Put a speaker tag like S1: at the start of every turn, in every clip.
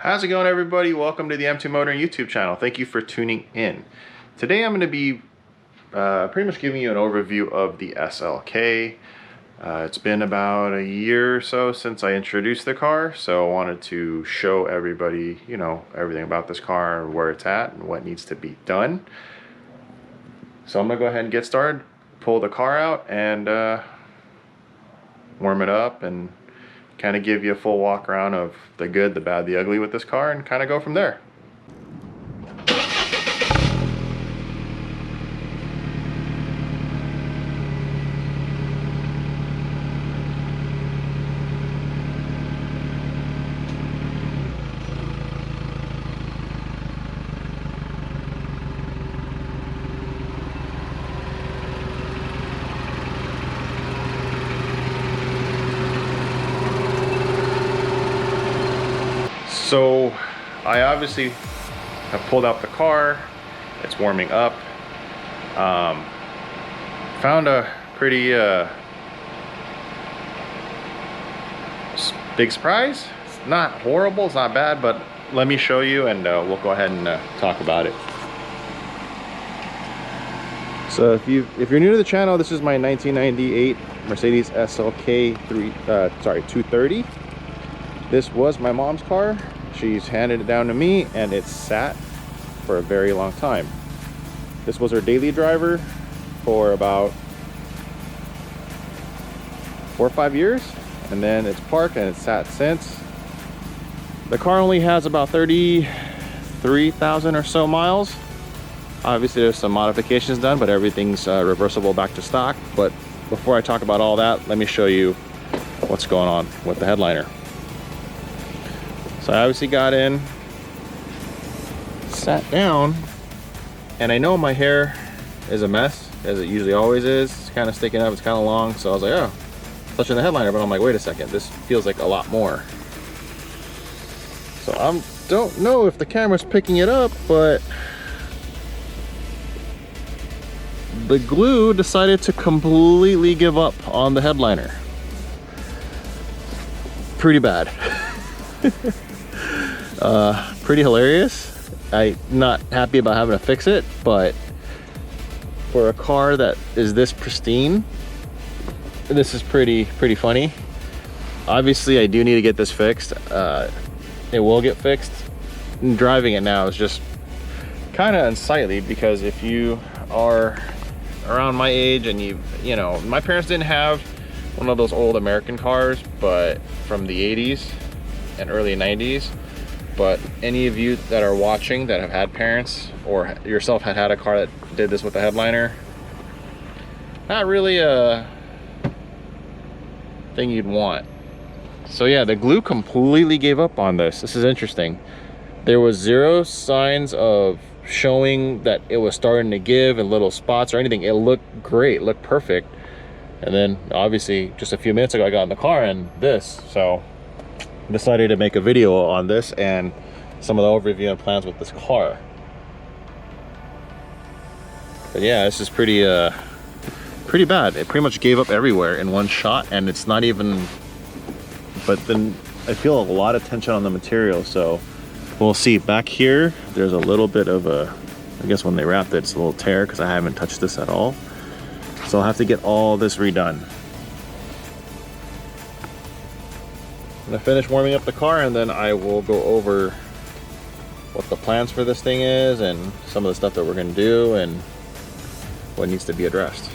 S1: How's it going, everybody? Welcome to the M2 Motor YouTube channel. Thank you for tuning in. Today I'm going to be pretty much giving you an overview of the SLK. It's been about a year or so since I introduced the car, so I wanted to show everybody, you know, everything about this car and where it's at and what needs to be done. So I'm going to go ahead and get started, pull the car out and warm it up and kind of give you a full walk around of the good, the bad, the ugly with this car and kind of go from there. So I obviously have pulled out the car, it's warming up. Found a pretty big surprise. It's not horrible, it's not bad, but let me show you and we'll go ahead and talk about it. So if you're new to the channel, this is my 1998 Mercedes SLK 230. This was my mom's car. She's handed it down to me and it's sat for a very long time. This was her daily driver for about 4 or 5 years, and then it's parked and it's sat since. The car only has about 33,000 or so miles. Obviously there's some modifications done, but everything's reversible back to stock. But before I talk about all that, let me show you what's going on with the headliner. So I obviously got in, sat down, and I know my hair is a mess, as it usually always is. It's kind of sticking up, it's kind of long, so I was like, oh, touching the headliner, but I'm like, wait a second, this feels like a lot more. So I don't know if the camera's picking it up, but the glue decided to completely give up on the headliner. Pretty bad. Pretty hilarious. I'm not happy about having to fix it, but for a car that is this pristine, this is pretty funny. Obviously I do need to get this fixed. It will get fixed. And driving it now is just kind of unsightly, because if you are around my age and you know, my parents didn't have one of those old American cars, but from the 80s and early 90s. But any of you that are watching that have had parents or yourself had a car that did this with the headliner, not really a thing you'd want. So yeah, the glue completely gave up on this. This is interesting. There was zero signs of showing that it was starting to give in little spots or anything. It looked great, looked perfect. And then obviously just a few minutes ago I got in the car and this, so decided to make a video on this and some of the overview and plans with this car. But yeah, this is pretty bad. It pretty much gave up everywhere in one shot, and it's not even, but then I feel a lot of tension on the material, so we'll see. Back here there's a little bit of a, I guess when they wrapped it, it's a little tear because I haven't touched this at all, so I'll have to get all this redone. I'm gonna finish warming up the car and then I will go over what the plans for this thing is and some of the stuff that we're gonna do and what needs to be addressed.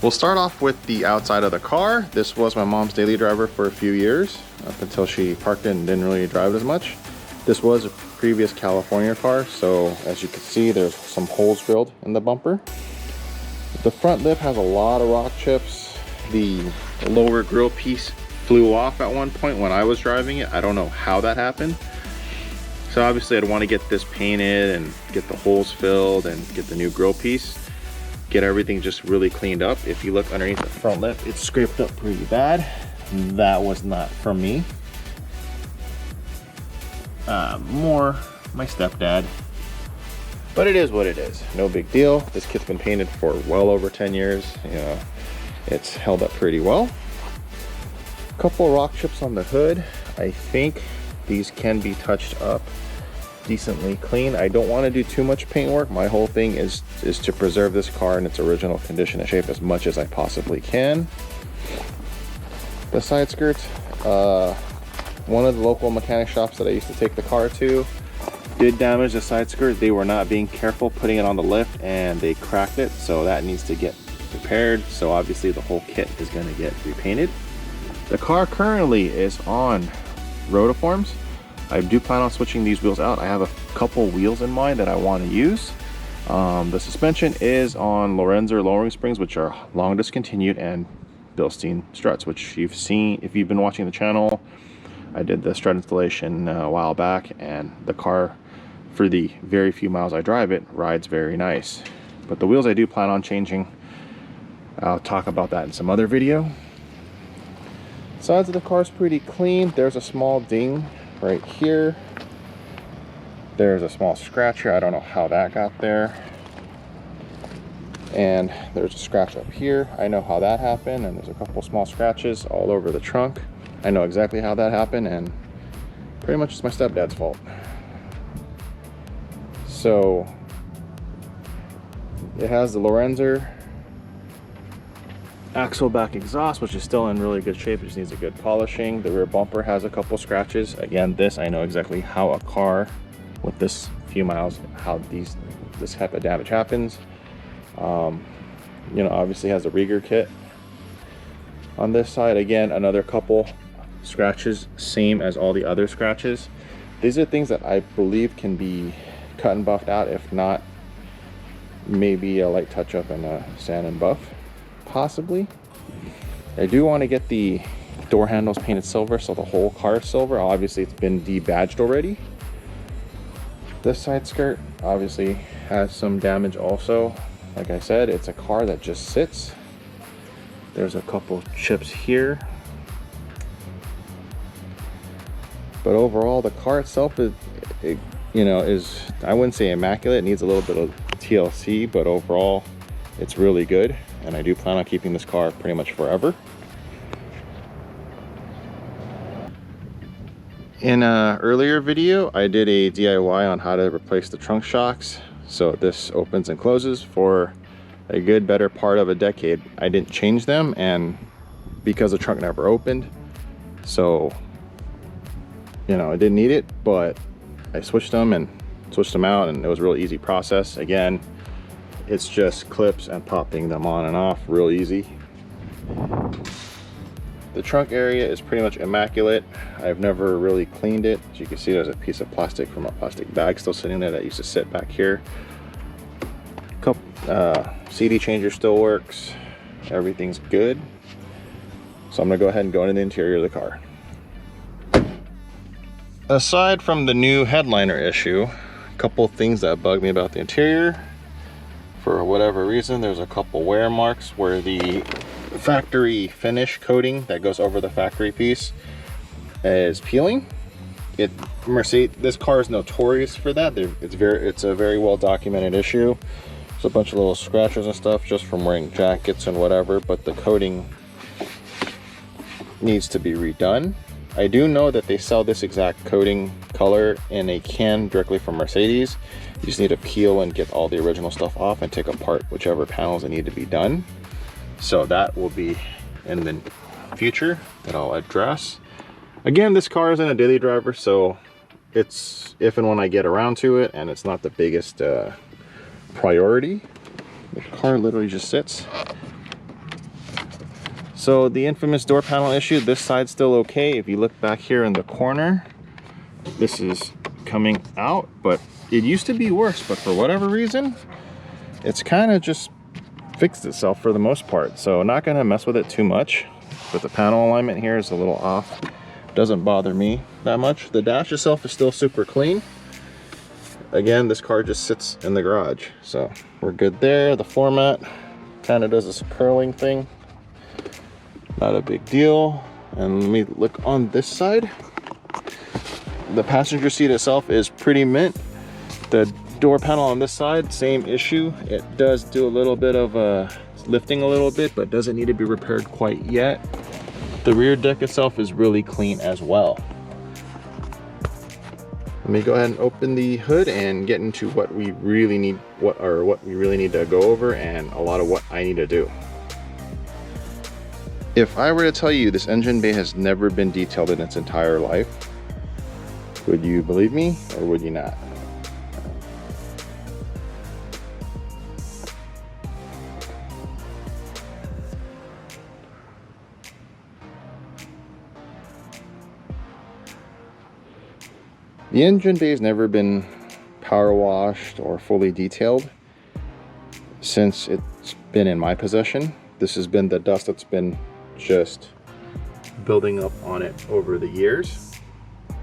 S1: We'll start off with the outside of the car. This was my mom's daily driver for a few years, up until she parked it and didn't really drive it as much. This was a previous California car, so as you can see, there's some holes drilled in the bumper. The front lip has a lot of rock chips. The lower grille piece flew off at one point when I was driving it. I don't know how that happened. So obviously I'd want to get this painted and get the holes filled and get the new grille piece, get everything just really cleaned up. If you look underneath the front lip, it's scraped up pretty bad. That was not from me. More my stepdad. But it is what it is. No big deal. This kit's been painted for well over 10 years. You know, it's held up pretty well. Couple rock chips on the hood. I think these can be touched up decently clean. I don't want to do too much paint work. My whole thing is to preserve this car in its original condition and shape as much as I possibly can. The side skirts, one of the local mechanic shops that I used to take the car to did damage the side skirt. They were not being careful putting it on the lift and they cracked it, so that needs to get repaired. So obviously the whole kit is going to get repainted. The car currently is on rotiforms. I do plan on switching these wheels out. I have a couple wheels in mind that I want to use. The suspension is on Lorenzer lowering springs, which are long discontinued, and Bilstein struts, which you've seen if you've been watching the channel. I did the strut installation a while back, and the car, for the very few miles I drive it, rides very nice. But the wheels I do plan on changing. I'll talk about that in some other video. Sides of the car is pretty clean. There's a small ding right here. There's a small scratch here. I don't know how that got there. And there's a scratch up here. I know how that happened, and there's a couple small scratches all over the trunk. I know exactly how that happened, and pretty much it's my stepdad's fault. So it has the Lorenzer axle back exhaust, which is still in really good shape. It just needs a good polishing. The rear bumper has a couple scratches. Again, this I know exactly how a car with this few miles, how this type of damage happens. You know, obviously has a Rieger kit on this side. Again, another couple scratches, same as all the other scratches. These are things that I believe can be cut and buffed out. If not, maybe a light touch up and a sand and buff, possibly. I do want to get the door handles painted silver, so the whole car is silver. Obviously it's been debadged already. This side skirt obviously has some damage also. Like I said, it's a car that just sits. There's a couple chips here. But overall, the car itself is, you know, I wouldn't say immaculate. It needs a little bit of TLC, but overall, it's really good. And I do plan on keeping this car pretty much forever. In an earlier video, I did a DIY on how to replace the trunk shocks. So this opens and closes for a good better part of a decade. I didn't change them, and because the trunk never opened, so you know, I didn't need it, but I switched them out, and it was a real easy process. Again, it's just clips and popping them on and off, real easy. The trunk area is pretty much immaculate. I've never really cleaned it. As you can see, there's a piece of plastic from a plastic bag still sitting there that used to sit back here. CD changer still works. Everything's good. So I'm gonna go ahead and go into the interior of the car. Aside from the new headliner issue, a couple things that bug me about the interior. For whatever reason, there's a couple wear marks where the factory finish coating that goes over the factory piece is peeling. This car is notorious for that. It's a very well documented issue. There's a bunch of little scratches and stuff just from wearing jackets and whatever, but the coating needs to be redone. I do know that they sell this exact coating color in a can directly from Mercedes. You just need to peel and get all the original stuff off and take apart whichever panels that need to be done. So that will be in the future that I'll address. Again, this car isn't a daily driver, so it's if and when I get around to it, and it's not the biggest priority. The car literally just sits. So the infamous door panel issue, this side's still okay. If you look back here in the corner, this is coming out, but it used to be worse, but for whatever reason, it's kind of just fixed itself for the most part. So not gonna mess with it too much, but the panel alignment here is a little off. Doesn't bother me that much. The dash itself is still super clean. Again, this car just sits in the garage, so we're good there. The floor mat kind of does this curling thing. Not a big deal. And let me look on this side. The passenger seat itself is pretty mint. The door panel on this side, same issue. It does do a little bit of lifting a little bit, but doesn't need to be repaired quite yet. The rear deck itself is really clean as well. Let me go ahead and open the hood and get into what we really need, what we really need to go over, and a lot of what I need to do. If I were to tell you this engine bay has never been detailed in its entire life, would you believe me or would you not? The engine bay has never been power washed or fully detailed since it's been in my possession. This has been the dust that's been just building up on it over the years.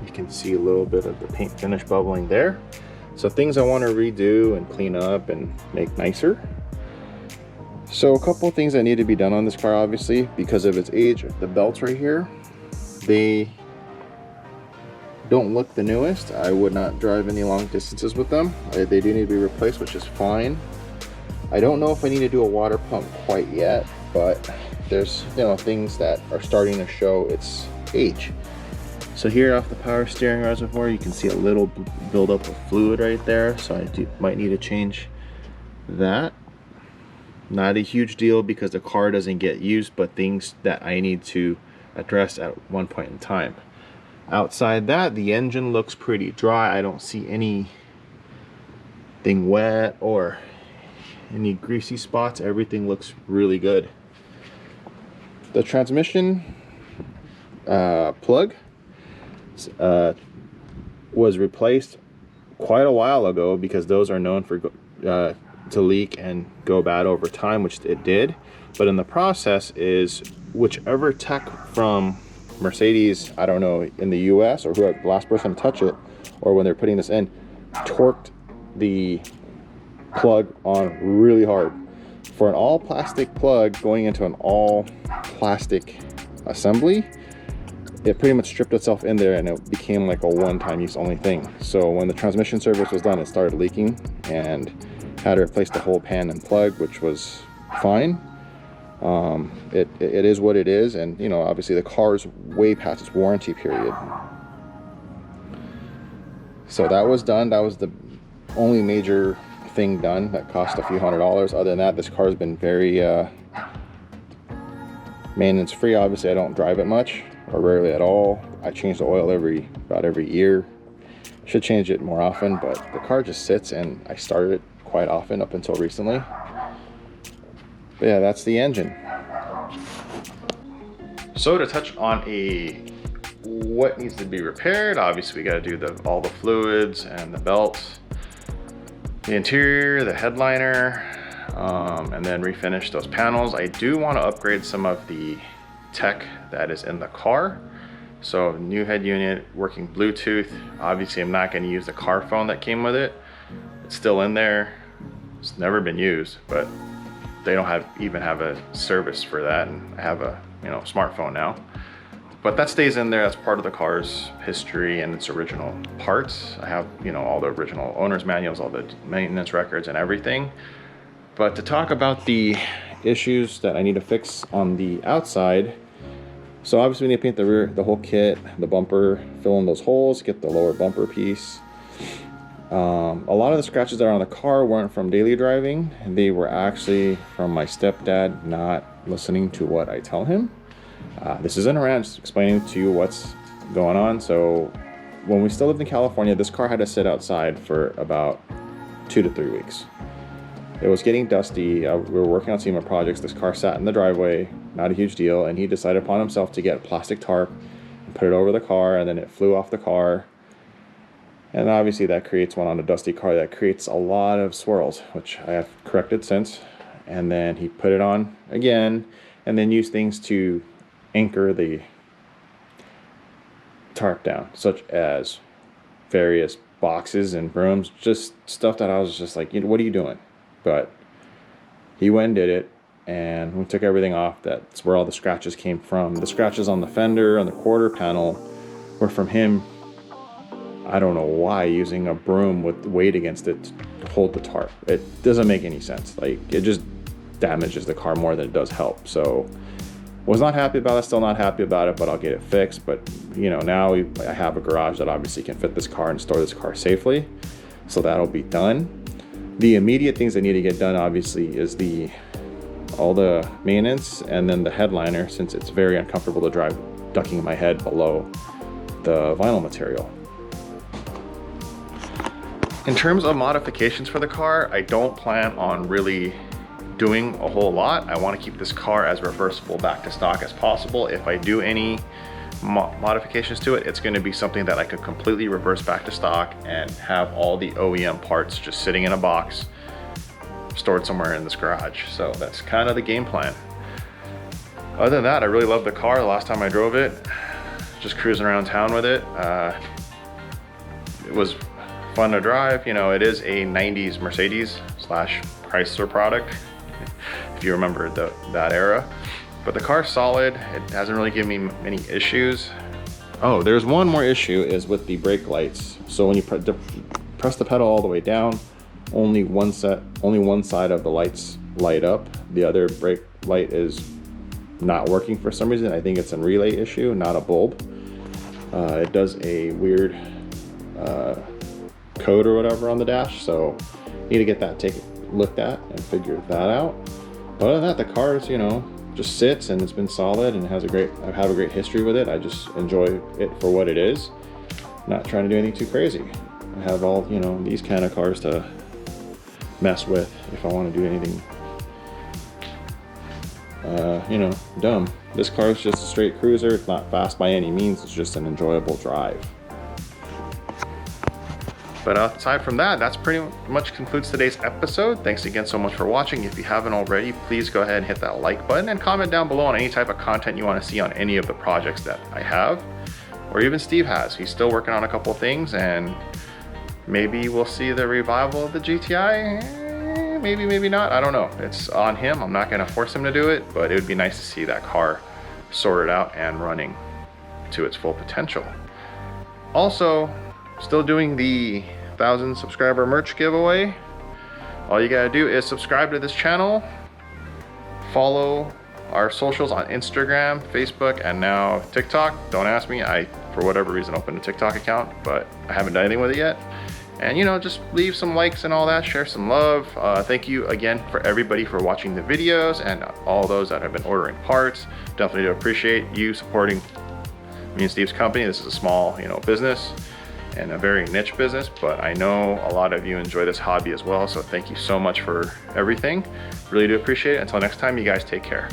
S1: You can see a little bit of the paint finish bubbling there. So things I want to redo and clean up and make nicer. So a couple of things that need to be done on this car, obviously, because of its age. The belts right here, they don't look the newest. I would not drive any long distances with them. They do need to be replaced, which is fine. I don't know if I need to do a water pump quite yet, but there's, you know, things that are starting to show its age. So here off the power steering reservoir, you can see a little buildup of fluid right there. So I might need to change that. Not a huge deal because the car doesn't get used, but things that I need to address at one point in time. Outside that, the engine looks pretty dry. I don't see anything wet or any greasy spots. Everything looks really good. The transmission plug was replaced quite a while ago because those are known for to leak and go bad over time, which it did. But in the process is whichever tech from Mercedes, I don't know, in the US, or who had the last person to touch it, or when they're putting this in, torqued the plug on really hard. For an all plastic plug going into an all plastic assembly, it pretty much stripped itself in there and it became like a one-time use only thing. So when the transmission service was done, it started leaking and had to replace the whole pan and plug, which was fine. It is what it is, and you know, obviously the car is way past its warranty period. So that was done. That was the only major thing done that cost a few $100s. Other than that, this car has been very maintenance free. Obviously I don't drive it much or rarely at all. I change the oil about every year. Should change it more often, but the car just sits, and I started it quite often up until recently. But yeah, that's the engine. So to touch on what needs to be repaired, obviously we got to do all the fluids and the belts, the interior, the headliner, and then refinish those panels. I do want to upgrade some of the tech that is in the car. So new head unit, working Bluetooth. Obviously I'm not going to use the car phone that came with it. It's still in there. It's never been used, but they don't even have a service for that, and I have a smartphone now. But that stays in there. That's part of the car's history and its original parts. I have all the original owner's manuals, all the maintenance records and everything. But to talk about the issues that I need to fix on the outside, so obviously we need to paint the rear, the whole kit, the bumper, fill in those holes, get the lower bumper piece. A lot of the scratches that are on the car weren't from daily driving. They were actually from my stepdad not listening to what I tell him. This isn't a rant, just explaining to you what's going on. So when we still lived in California, this car had to sit outside for about 2 to 3 weeks. It was getting dusty. We were working on SEMA projects. This car sat in the driveway, not a huge deal, and he decided upon himself to get a plastic tarp and put it over the car, and then it flew off the car. And obviously that creates one on a dusty car that creates a lot of swirls, which I have corrected since. And then he put it on again, and then used things to anchor the tarp down, such as various boxes and brooms, just stuff that I was just like, what are you doing? But he went and did it, and we took everything off. That's where all the scratches came from. The scratches on the fender, on the quarter panel, were from him, I don't know why, using a broom with weight against it to hold the tarp. It doesn't make any sense. Like, it just damages the car more than it does help. So Was not happy about it, still not happy about it, but I'll get it fixed. But you know, now I have a garage that obviously can fit this car and store this car safely, so that'll be done. The immediate things that need to get done obviously is all the maintenance, and then the headliner, since it's very uncomfortable to drive ducking my head below the vinyl material. In terms of modifications for the car, I don't plan on really doing a whole lot. I want to keep this car as reversible back to stock as possible. If I do any modifications to it, it's going to be something that I could completely reverse back to stock and have all the OEM parts just sitting in a box stored somewhere in this garage. So that's kind of the game plan. Other than that, I really love the car. The last time I drove it, just cruising around town with it, it was fun to drive. You know, it is a 90s Mercedes / Chrysler product, if you remember that era. But the car's solid. It hasn't really given me many issues. Oh, there's one more issue, is with the brake lights. So when you press the pedal all the way down, only one side of the lights light up. The other brake light is not working for some reason. I think it's a relay issue, not a bulb. It does a weird code or whatever on the dash, so need to get that looked at and figure that out. But other than that, the car is, you know, just sits, and it's been solid, and I have a great history with it. I just enjoy it for what it is, not trying to do anything too crazy. I have all, you know, these kind of cars to mess with if I want to do anything you know, dumb. This car is just a straight cruiser. It's not fast by any means. It's just an enjoyable drive. But aside from that, that's pretty much concludes today's episode. Thanks again so much for watching. If you haven't already, please go ahead and hit that like button and comment down below on any type of content you want to see on any of the projects that I have, or even Steve has. He's still working on a couple things, and maybe we'll see the revival of the GTI. Maybe, maybe not. I don't know. It's on him. I'm not going to force him to do it, but it would be nice to see that car sorted out and running to its full potential. Also, still doing the 1,000 subscriber merch giveaway. All you gotta do is subscribe to this channel, follow our socials on Instagram, Facebook, and now TikTok. Don't ask me, I, for whatever reason, opened a TikTok account, but I haven't done anything with it yet. And you know, just leave some likes and all that, share some love. Thank you again for everybody for watching the videos, and all those that have been ordering parts. Definitely do appreciate you supporting me and Steve's company. This is a small, you know, business and a very niche business, but I know a lot of you enjoy this hobby as well, so thank you so much for everything. Really do appreciate it. Until next time, you guys take care.